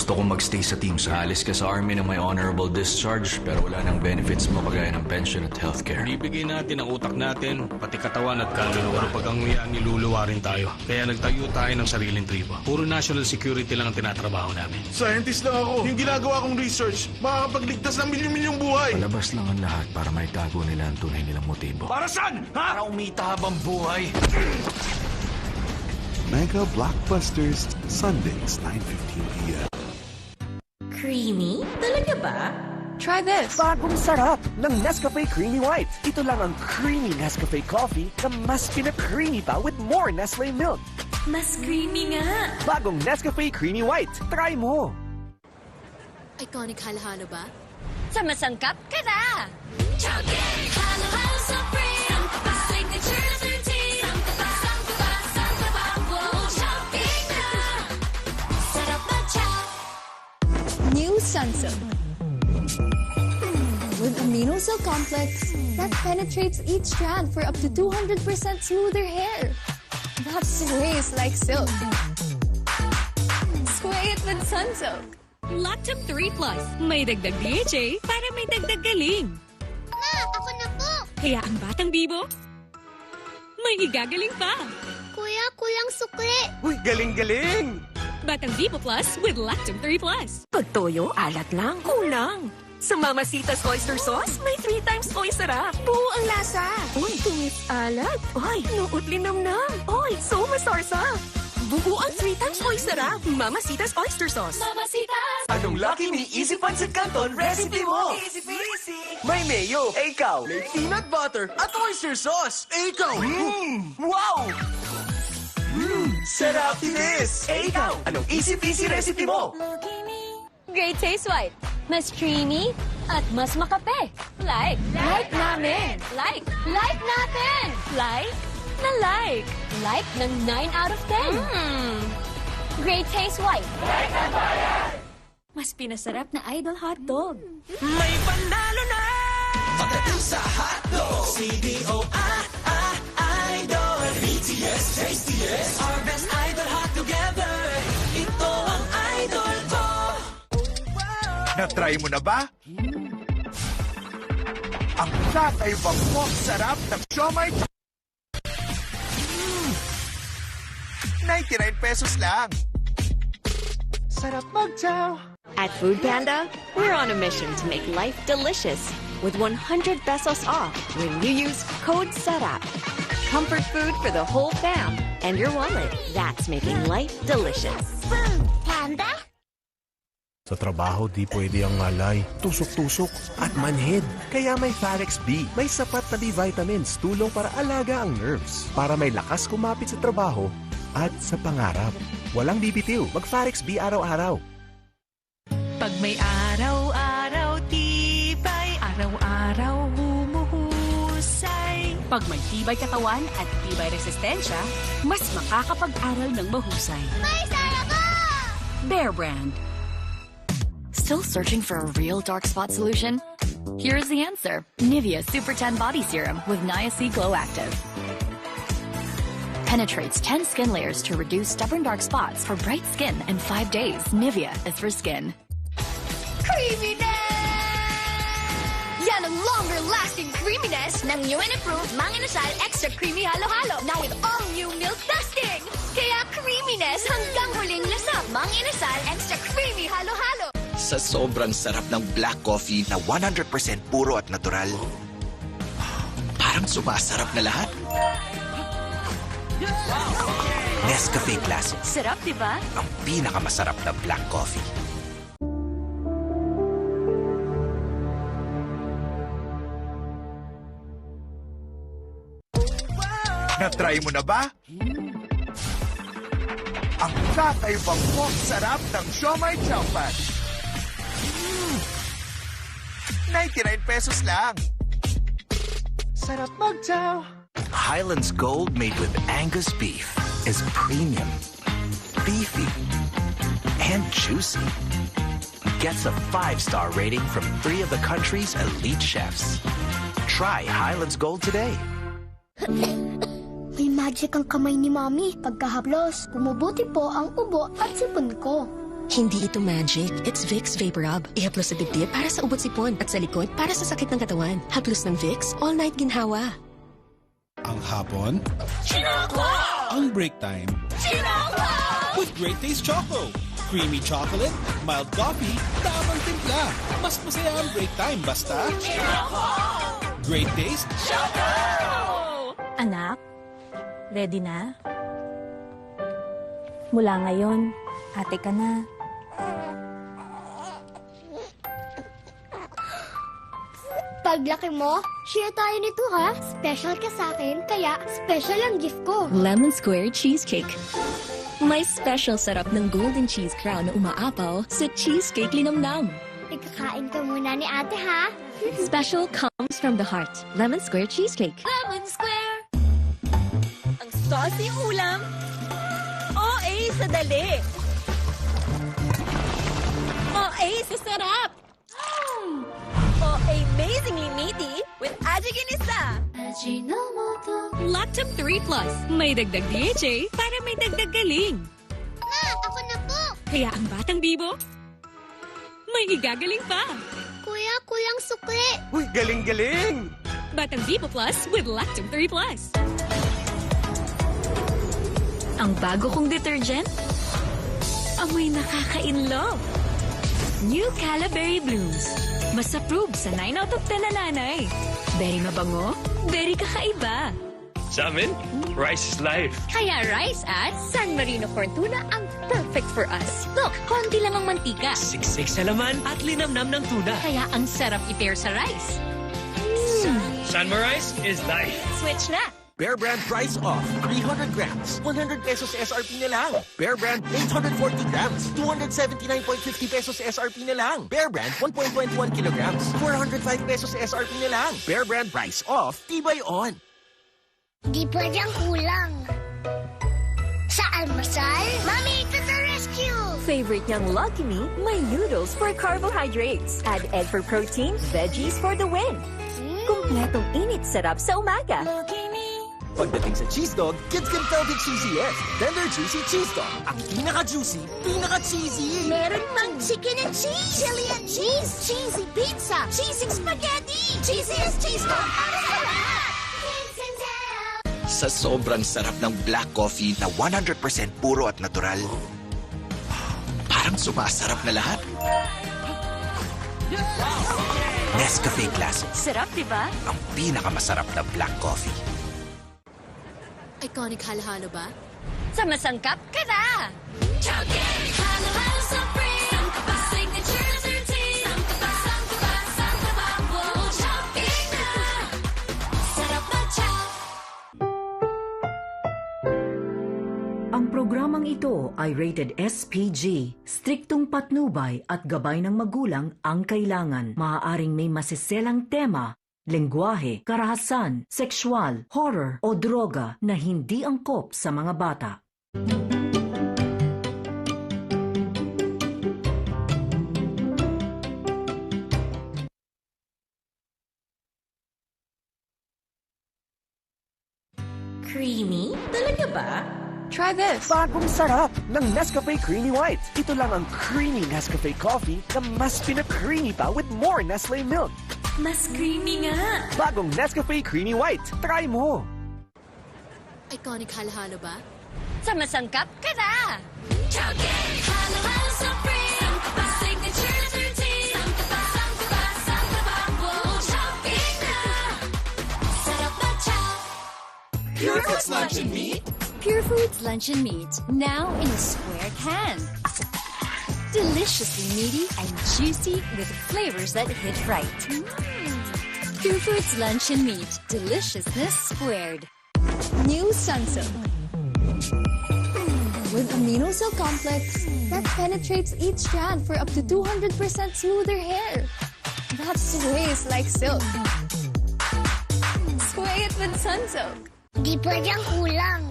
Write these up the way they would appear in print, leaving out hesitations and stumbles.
Gusto kong magstay sa team, sir. Alis ka sa army na may honorable discharge, pero wala nang benefits mo kagaya ng pension at healthcare. Ibigay natin ang utak natin, pati katawan at kaluluwa. Pag ang nguyaan, niluluwa rin tayo. Kaya nagtayo tayo ng sariling tribo. Puro national security lang ang tinatrabaho namin. Scientist lang ako. Yung ginagawa kong research, makakapagligtas ng milyon-milyong buhay. Palabas lang ang lahat para maitago nila ang tunay nilang motibo. Para saan? Ha? Para umita habang buhay. Mega Blockbusters, Sundays, 9:15 p.m. Creamy? Talaga ba? Try this. Bagong sarap ng Nescafe Creamy White. Ito lang ang creamy Nescafe coffee na mas pina-creamy pa with more Nestle milk. Mas creamy nga. Bagong Nescafe Creamy White. Try mo. Iconic halo-halo ba? Sa masangkap ka na. Chowking! Halo-halo Supreme! Samtaba! Signature 13! Samtaba! Samtaba! Samtaba! Wow! Chowking na! Sarap na chow! New Sunsilk. With amino silk complex that penetrates each strand for up to 200% smoother hair. That sways like silk. Sway it with Sunsilk. Lactum 3 Plus. May dagdag DHA para may dagdag galing. Ma! Ako na po! Kaya ang batang bibo, may igagaling pa. Kuya, kulang sukli! Uy, galing-galing! Batang Bibo Plus with Lactum 3 Plus. Pag toyo, alat lang. Kulang. Sa Mamacita's Oyster Sauce, may 3 times oyster sarap. Buo ang lasa. Uy, tumis alat. Uy, nuot linamnam. Uy, so masarsa. Buo ang 3 times oyster sarap. Mamacita's Oyster Sauce. Mamasitas! Anong lucky ni Easy Pancit Canton recipe mo? Easy peasy! May mayo, ikaw. May peanut butter at oyster sauce. Ikaw! Wow! Sarap tinis! Ikaw, anong easy peasy recipe mo? Great Taste White. Mas creamy at mas makape. Like namin. Like natin. Like na like. Like ng 9 out of 10. Great Taste White. Mas pinasarap na Idol Hotdog. May panalo na! Pagdating sa hotdog, CDO, idol. BTS, tastiest, our best idol hot together. Ito ang idol ko. Na-try mo na ba? Ang kakaibang pork sarap ng siomai. 99 pesos lang. Sarap mag-chow. At Food Panda, we're on a mission to make life delicious with 100 pesos off when you use code SARAP. Comfort food for the whole fam and your wallet. That's making life delicious. Food Panda? Sa trabaho, di pwede ang ngalay, tusok-tusok at manhid. Kaya may Farex B. May sapat na B-vitamins, tulong para alaga ang nerves. Para may lakas kumapit sa trabaho at sa pangarap. Walang bibitiw. Mag-Farex B araw-araw. Pag may araw-araw tibay, araw-araw humuhusay. Pag may tibay katawan at tibay resistensya, mas makakapag-aral ng mahusay. May saya ko! Bear Brand. Still searching for a real dark spot solution? Here's the answer. Nivea Super 10 Body Serum with Niacin Glow Active. Penetrates 10 skin layers to reduce stubborn dark spots for bright skin in 5 days. Nivea is for skin. Creaminess! Yan ang longer-lasting creaminess ng new and improved Mang Inasal Extra Creamy Halo-Halo na with all-new milk dusting. Kaya creaminess hanggang huling lasa. Mang Inasal Extra Creamy Halo-Halo. Sa sobrang sarap ng black coffee na 100% puro at natural, parang sumasarap na lahat. Nescafe Classic. Sarap, di ba? Ang pinakamasarap na black coffee. Na-try mo na ba? Ang kakaibang pork sarap ng siomai chow pan. 99 pesos lang. Sarap mag-chow. Highlands Gold made with Angus beef is premium, beefy, and juicy. Gets a 5-star rating from 3 of the country's elite chefs. Try Highlands Gold today. May magic ang kamay ni Mami. Pagkahaplos, bumubuti po ang ubo at sipon ko. Hindi ito magic. It's Vicks Vapor Rub. I-haplos sa dibdib para sa ubot sipon at sa likod para sa sakit ng katawan. Haplos ng Vicks, all night ginhawa. Ang hapon, Chinakwa! ang break time, Chinakwa! with Great Taste Choco. Creamy chocolate, mild coffee, tamang timpla. Mas masaya ang break time basta Great Taste Choco! Anak, ready na? Mula ngayon, ate ka na. Paglaki mo, share tayo nito ha. Special ka sa akin, kaya special ang gift ko. Lemon Square Cheesecake. May special sarap ng golden cheese crown na umaapaw sa cheesecake linamnam. Ikakain ka muna ni ate ha. Special comes from the heart. Lemon Square Cheesecake. Lemon Square! Ang saucy ulam, OA sa dali. OA sa sarap. OA amazingly meaty with Ajiginisa. Ajinomoto. Lactum 3 Plus. May dagdag DHA para may dagdag galing. Ma, ako na po. Kaya ang batang bibo, may igagaling pa. Kuya, kulang sukli. Uy, galing-galing! Batang Bibo Plus with Lactum 3 Plus. Ang bago kong detergent, amoy nakaka-inlove. New Calaberry Blooms. Mas approved sa 9 out of 10 na nanay. Very mabango, very kakaiba. Sa amin, rice is life. Kaya rice at San Marino Corn Tuna ang perfect for us. Look, konti lang ang mantika. Siksik sa laman at linamnam ng tuna. Kaya ang sarap i-pair sa rice. Sanma rice is life. Switch na! Bear Brand price off. 300 grams. 100 pesos SRP na lang. Bear Brand 840 grams. 279.50 pesos SRP na lang. Bear Brand 1.21 kilograms. 405 pesos SRP na lang. Bear Brand price off. Tibay on. Di pwedeng kulang. Sa almasal, Mami, to the rescue! Favorite niyang Lucky Me, may noodles for carbohydrates. Add egg for protein, veggies for the win. Kumpletong init sarap sa umaga. Pagdating sa cheese dog, kids can tell the cheesiest. Tender Juicy Cheese Dog. Ang pinaka-juicy, pinaka-cheesy. Meron pang chicken and cheese, chili and cheese, cheesy pizza, cheesy spaghetti, cheesiest cheese dog para sa lahat! Sa sobrang sarap ng black coffee na 100% puro at natural, parang sumasarap na lahat. Nescafe Classic, Sarap, di ba? ang pinakamasarap na black coffee. Iconic halo-halo ba? Sa masangkap ka na! Chowking! Halo-halo supreme! Sangkapa! Signature 13! Sangkapa! Sangkapa! Sangkapa! Wow! Chowking na! Sarap na chow! Ang programang ito ay rated SPG. Striktong patnubay at gabay ng magulang ang kailangan. Maaaring may masiselang tema, lengguwahe, karahasan, sexual, horror o droga na hindi angkop sa mga bata. Creamy? Talaga ba? Try this! Bagong sarap ng Nescafe Creamy White. Ito lang ang creamy Nescafe coffee na mas pina-creamy pa with more Nestle milk. Mas creamy nga. Bagong Nescafe Creamy White. Try mo! Iconic halo-halo ba? Sa masangkap ka na! Chowking! Halo-halo supreme! Sangkapa! Signature 13! Sangkapa! Sangkapa! Sangkapa! Wow! Chowking na! Sarap na chow! Pure Foods Lunch and Meat. Pure Foods Lunch and Meat, now in a square can. Deliciously meaty and juicy with flavors that hit right. Pure Foods Lunch and Meat, deliciousness squared. New Sunsilk. With amino silk complex that penetrates each strand for up to 200% smoother hair. That sways like silk. Sway it with Sunsilk. Di pwedeng kulang.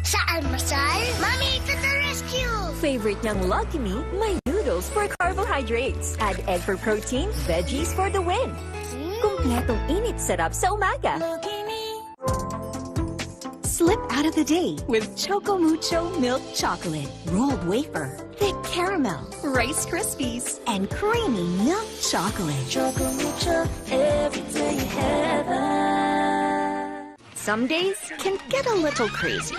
Sa almasal, Mami, to the rescue! Favorite niyang Lucky Me, may noodles for carbohydrates. Add egg for protein, veggies for the win. Kumpletong init sarap sa umaga. slip out of the day with Choco Mucho Milk Chocolate, rolled wafer, thick caramel, Rice Krispies, and creamy milk chocolate. Choco Mucho, everyday heaven. Some days can get a little crazy.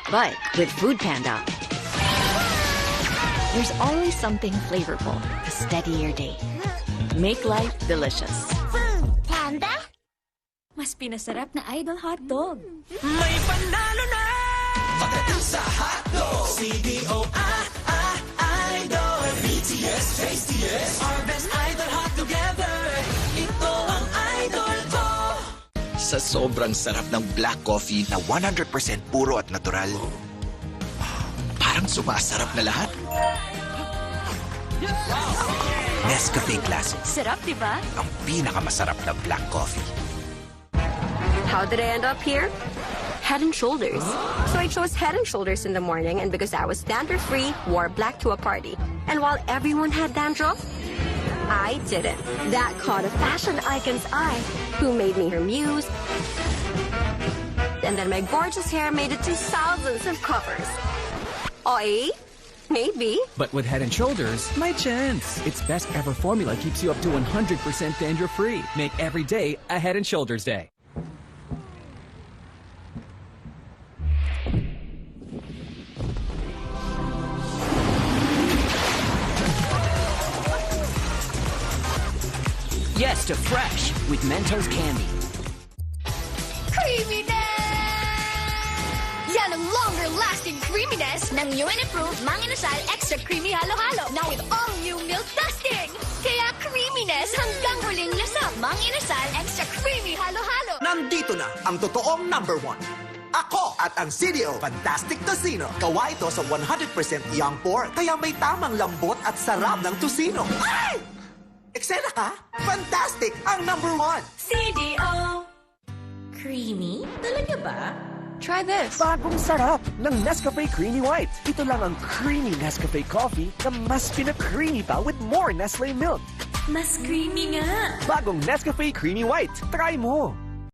But with Food Panda, there's always something flavorful to steady your day. Make life delicious. Food Panda? Mas pinasarap na Idol hotdog. May panalo na! Pagdating sa hotdog, CDO, Idol. BTS, tastiest, our best Idol hot together. Ito ang Idol ko. Sa sobrang sarap ng black coffee na 100% puro at natural, parang sumasarap na lahat. Nescafe Classic, Sarap, di ba? ang pinakamasarap na black coffee. How did I end up here? Head and Shoulders. So I chose Head and Shoulders in the morning, and because I was dandruff-free, wore black to a party. And while everyone had dandruff, I didn't. That caught a fashion icon's eye, who made me her muse. And then my gorgeous hair made it to thousands of covers. Oi, maybe. But with Head & Shoulders, my chance. Its best ever formula keeps you up to 100% dandruff-free. Make every day a Head & Shoulders day. Yes to fresh with Mentos candy. Creaminess! Yan ang longer-lasting creaminess ng new and improved Mang Inasal Extra Creamy Halo-Halo. Now with all-new milk dusting. Kaya creaminess hanggang huling lasa. Mang Inasal Extra Creamy Halo-Halo. Nandito na ang totoong number 1. Ako at ang CDO Fantastic Tocino. Gawa ito sa 100% young pork, kaya may tamang lambot at sarap ng tocino. Ay! Eksena ka? Fantastic! Ang number 1! CDO. Creamy? Talaga ba? Try this. Bagong sarap ng Nescafe Creamy White. Ito lang ang creamy Nescafe coffee na mas pina-creamy pa with more Nestle milk. Mas creamy nga. Bagong Nescafe Creamy White. Try mo!